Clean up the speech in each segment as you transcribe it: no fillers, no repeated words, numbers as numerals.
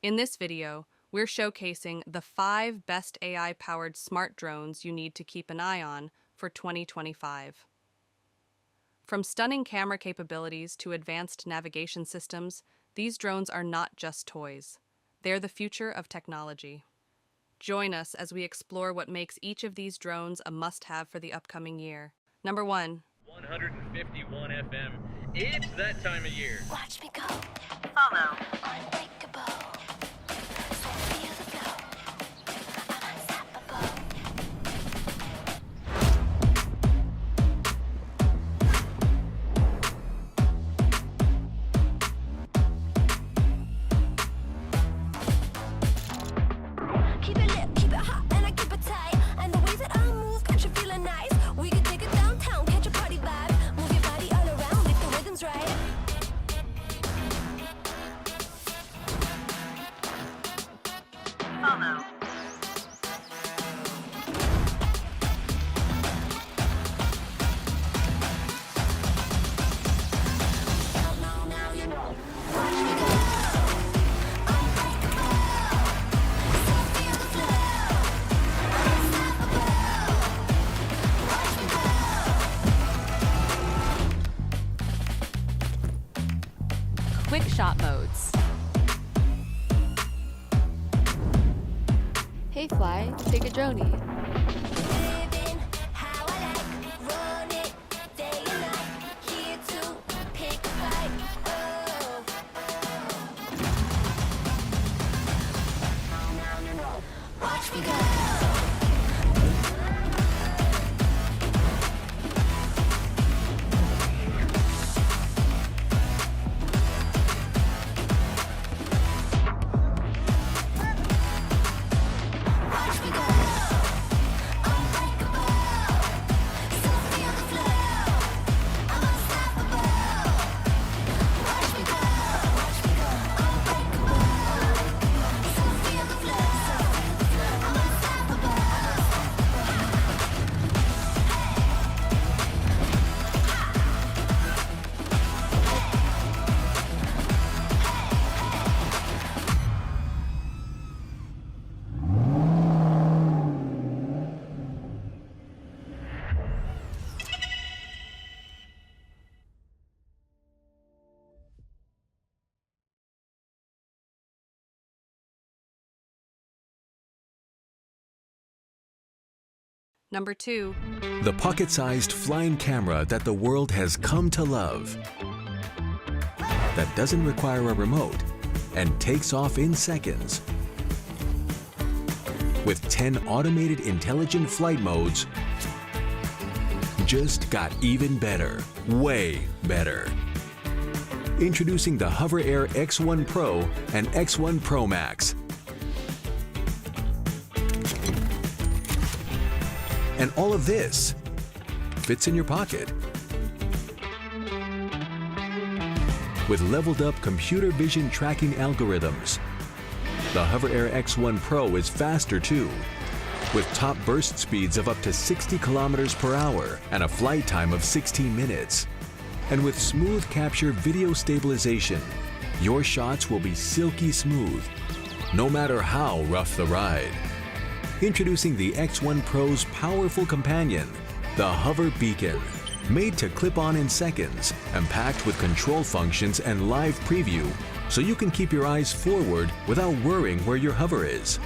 In this video, we're showcasing the 5 best AI-powered smart drones you need to keep an eye on for 2025. From stunning camera capabilities to advanced navigation systems, these drones are not just toys. They're the future of technology. Join us as we explore what makes each of these drones a must-have for the upcoming year. Number 1. 151 FM. It's that time of year. Watch me go. Follow. Unbreakable. So feel the flow. I'm unstoppable. Keep it lit, keep it hot, and I keep it tight. And the way that I move, got you feeling nice. We can take it downtown, catch a party vibe. Move your body all around if the rhythm's right. Follow. Now you know. Watch me go. Unbreakable. So feel the flow. Unstoppable. Watch me go. Quick shot modes. Hey Fly, take a droney. Living how I like, run it day and night. Here to pick a fight. Oh, now you know. Watch me go. Watch me go. Unbreakable. So feel the flow. I'm unstoppable. Watch me go. Unbreakable. So feel the flow. I'm unstoppable. Number 2. The pocket-sized flying camera that the world has come to love. That doesn't require a remote and takes off in seconds. With 10 automated intelligent flight modes, just got even better, way better. Introducing the Hover Air X1 Pro and X1 Pro Max. And all of this fits in your pocket. With leveled-up computer vision tracking algorithms, the Hover Air X1 Pro is faster too, with top burst speeds of up to 60 kilometers per hour and a flight time of 16 minutes. And with smooth capture video stabilization, your shots will be silky smooth, no matter how rough the ride. Introducing the X1 Pro's powerful companion, the Hover Beacon. Made to clip on in seconds and packed with control functions and live preview, so you can keep your eyes forward without worrying where your hover is.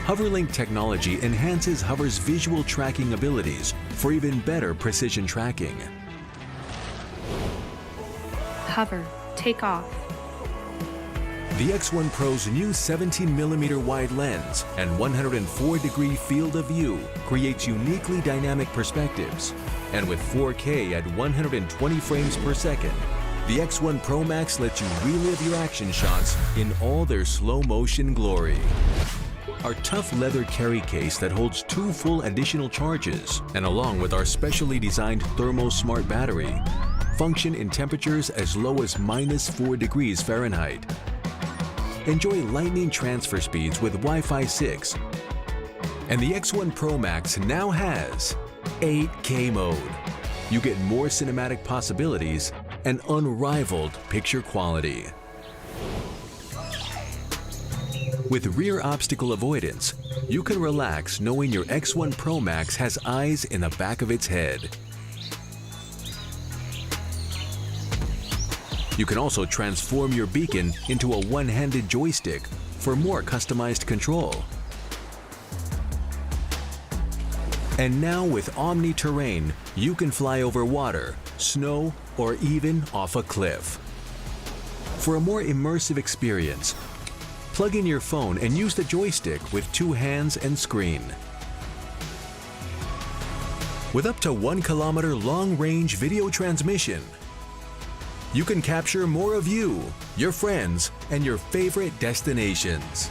HoverLink technology enhances Hover's visual tracking abilities for even better precision tracking. Hover, take off. The X1 Pro's new 17mm wide lens and 104-degree field of view creates uniquely dynamic perspectives. And with 4K at 120 frames per second, the X1 Pro Max lets you relive your action shots in all their slow-motion glory. Our tough leather carry case that holds 2 full additional charges, and along with our specially designed Thermo Smart battery, function in temperatures as low as -4 degrees Fahrenheit. Enjoy lightning transfer speeds with Wi-Fi 6. And the X1 Pro Max now has 8K mode. You get more cinematic possibilities and unrivaled picture quality. With rear obstacle avoidance, you can relax knowing your X1 Pro Max has eyes in the back of its head. You can also transform your beacon into a one-handed joystick for more customized control. And now with Omni Terrain, you can fly over water, snow, or even off a cliff. For a more immersive experience, plug in your phone and use the joystick with 2 hands and screen. With up to 1 kilometer long-range video transmission, you can capture more of you, your friends, and your favorite destinations.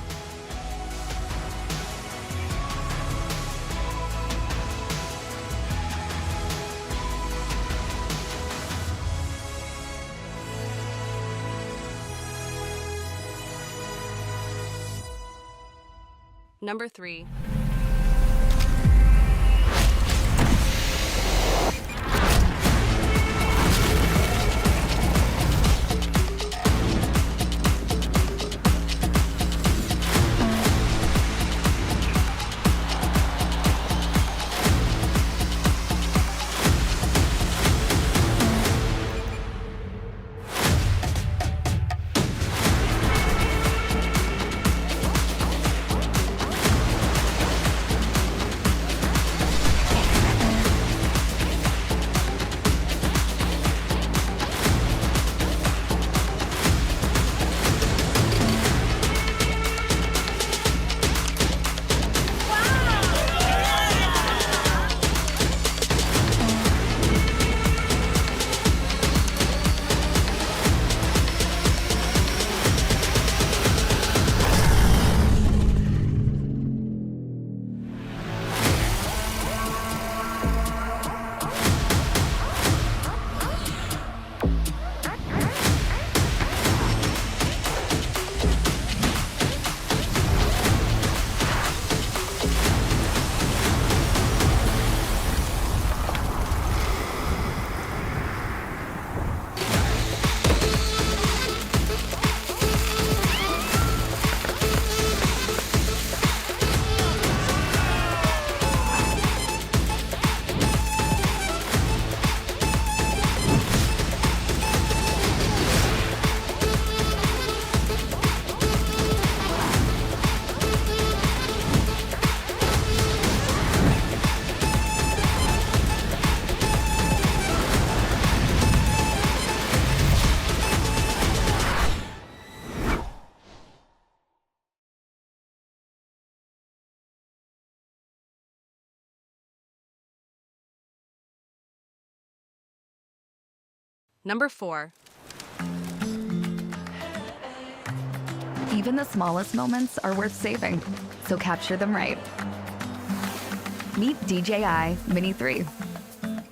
Number 3. Number 4. Even the smallest moments are worth saving, so capture them right. Meet DJI Mini 3,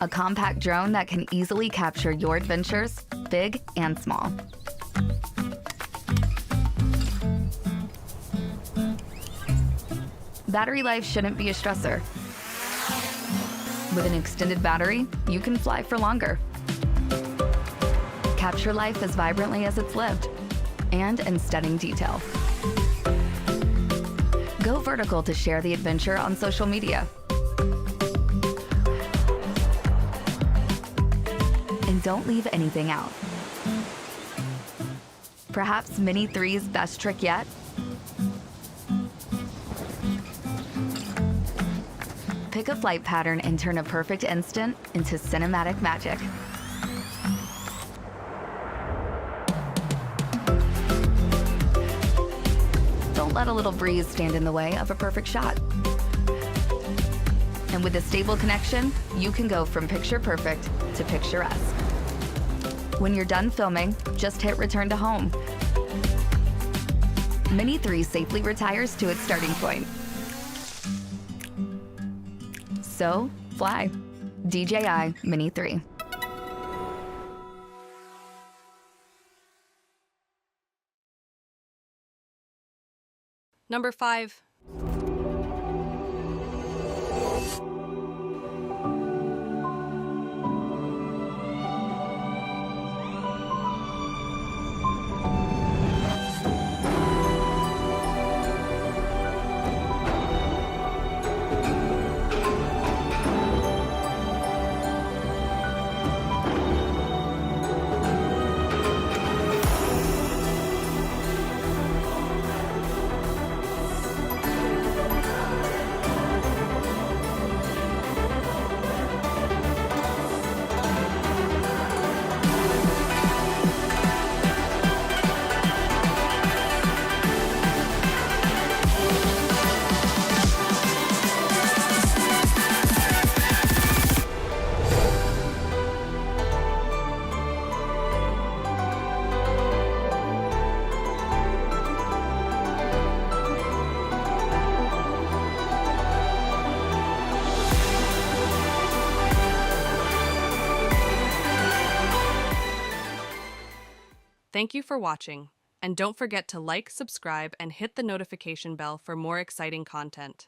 a compact drone that can easily capture your adventures, big and small. Battery life shouldn't be a stressor. With an extended battery, you can fly for longer. Capture life as vibrantly as it's lived, and in stunning detail. Go vertical to share the adventure on social media. And don't leave anything out. Perhaps Mini 3's best trick yet? Pick a flight pattern and turn a perfect instant into cinematic magic. Don't let a little breeze stand in the way of a perfect shot. And with a stable connection, you can go from picture perfect to picturesque. When you're done filming, just hit return to home. Mini 3 safely retires to its starting point. So, fly. DJI Mini 3. Number 5. Thank you for watching, and don't forget to like, subscribe, and hit the notification bell for more exciting content.